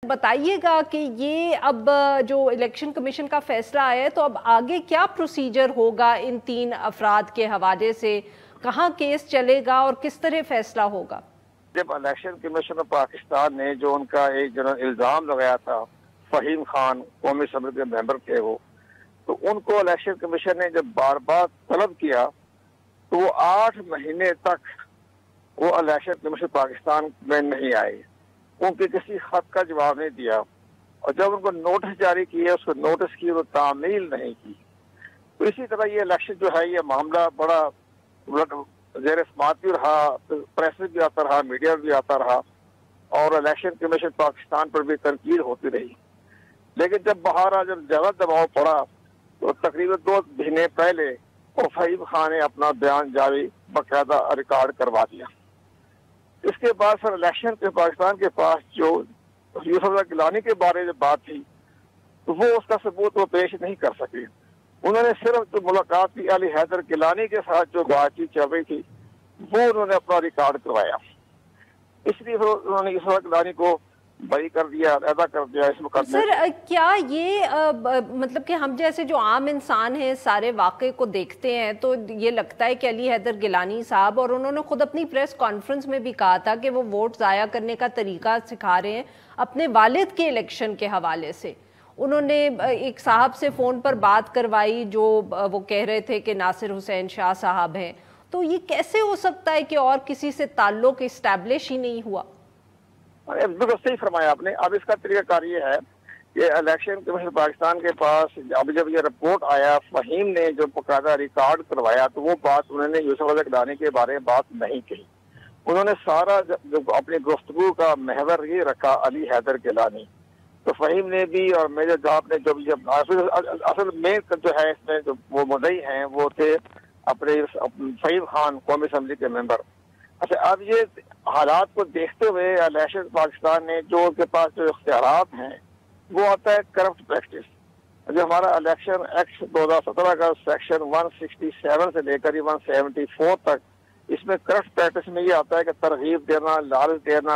बताइएगा कि ये अब जो इलेक्शन कमीशन का फैसला आया है तो अब आगे क्या प्रोसीजर होगा इन 3 अफराद के हवाले से, कहां केस चलेगा और किस तरह फैसला होगा? जब इलेक्शन कमीशन ऑफ पाकिस्तान ने जो उनका एक जो इल्जाम लगाया था फहीम खान कौमी असम्बली के मेंबर थे वो, तो उनको इलेक्शन कमीशन ने जब बार बार तलब किया तो वो 8 महीने तक वो इलेक्शन कमीशन पाकिस्तान में नहीं आए, उनके किसी खत का जवाब नहीं दिया और जब उनको नोटिस जारी किया उसको नोटिस की वो तामील नहीं की। तो इसी तरह ये इलेक्शन जो है ये मामला बड़ा जेर समात भी रहा, प्रेस में भी आता रहा, मीडिया में भी आता रहा और इलेक्शन कमीशन पाकिस्तान पर भी तनकीद होती रही। लेकिन जब बहारा जब ज्यादा दबाव पड़ा तो तकरीबन 2 महीने पहले फहीम खान ने अपना बयान जारी बाकायदा रिकॉर्ड करवा दिया। इसके बाद फिर इलेक्शन के पाकिस्तान के पास जो यूसुफ गिलानी के बारे में बात थी तो वो उसका सबूत वो पेश नहीं कर सके। उन्होंने सिर्फ जो मुलाकात की अली हैदर गिलानी के साथ जो बातचीत चल रही थी वो उन्होंने अपना रिकॉर्ड करवाया, इसलिए फिर उन्होंने यूसुफ गिलानी को बरी कर दिया, अदा कर दिया इस मुकदमे। सर क्या ये मतलब कि हम जैसे जो आम इंसान हैं सारे वाक़े को देखते हैं तो ये लगता है कि अली हैदर गिलानी साहब, और उन्होंने खुद अपनी प्रेस कॉन्फ्रेंस में भी कहा था कि वो वोट ज़ाया करने का तरीका सिखा रहे हैं अपने वालिद के इलेक्शन के हवाले से। उन्होंने एक साहब से फ़ोन पर बात करवाई जो वो कह रहे थे कि नासिर हुसैन शाह साहब हैं, तो ये कैसे हो सकता है कि और किसी से ताल्लुक इस्टेब्लिश ही नहीं हुआ? बिल्कुल सही फरमाया आपने। अब इसका तरीकाकार ये है कि इलेक्शन कमीशन पाकिस्तान के पास अब जब ये रिपोर्ट आया फहीम ने जो बकायदा रिकॉर्ड करवाया तो वो बात उन्होंने यूसुफ गिलानी के बारे में बात नहीं कही। उन्होंने सारा जो अपनी गुफ्तगू का महवर ये रखा अली हैदर गिलानी। तो फहीम ने भी और मेजर जाप ने जब असल में जो है इसमें जो वो मुद्दई हैं वो थे अपने फहीम खान कौमी असम्बली के मेंबर। अच्छा, अब ये हालात को देखते हुए इलेक्शन पाकिस्तान ने जो उनके पास जो इख्तियारात हैं वो आता है करप्ट प्रैक्टिस। जो हमारा इलेक्शन एक्ट 2017 का सेक्शन 167 से लेकर 174 तक, इसमें करप्ट प्रैक्टिस में ये आता है कि तरगीब देना, लालच देना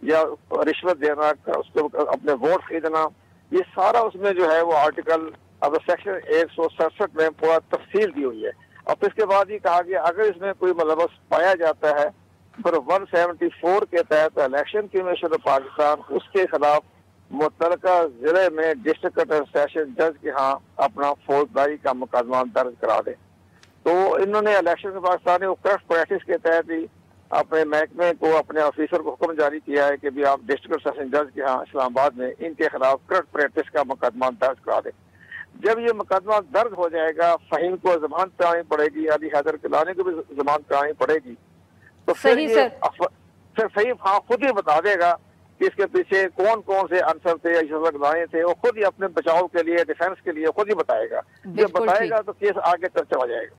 या रिश्वत देना, उसको अपने वोट खरीदना, ये सारा उसमें जो है वो आर्टिकल अब सेक्शन 167 में पूरा तफसील दी हुई है। और इसके बाद ही कहा गया अगर इसमें कोई मुलव्वस पाया जाता है फिर 174 के तहत इलेक्शन कमीशन ऑफ पाकिस्तान उसके खिलाफ मुतलका जिले में डिस्ट्रिक्ट सेशन जज के यहाँ अपना फौजदारी का मुकदमा दर्ज करा दे। तो इन्होंने इलेक्शन पाकिस्तान ने करप्ट प्रैक्टिस के तहत ही अपने महकमे को, अपने ऑफिसर को हुक्म जारी किया है कि भी आप डिस्ट्रिक्ट सेशन जज के यहाँ इस्लामाबाद में इनके खिलाफ करप्ट प्रैक्टिस का मुकदमा दर्ज करा दे। जब ये मुकदमा दर्ज हो जाएगा फहीम को जमानत करानी पड़ेगी, अली हैदर गिलानी को भी जमानत करानी पड़ेगी, तो फिर फहीम खान खुद ही बता देगा कि इसके पीछे कौन कौन से आंसर थे, गिलानी थे, वो खुद ही अपने बचाव के लिए, डिफेंस के लिए खुद ही बताएगा। जब बताएगा तो केस आगे चर्चा हो जाएगा।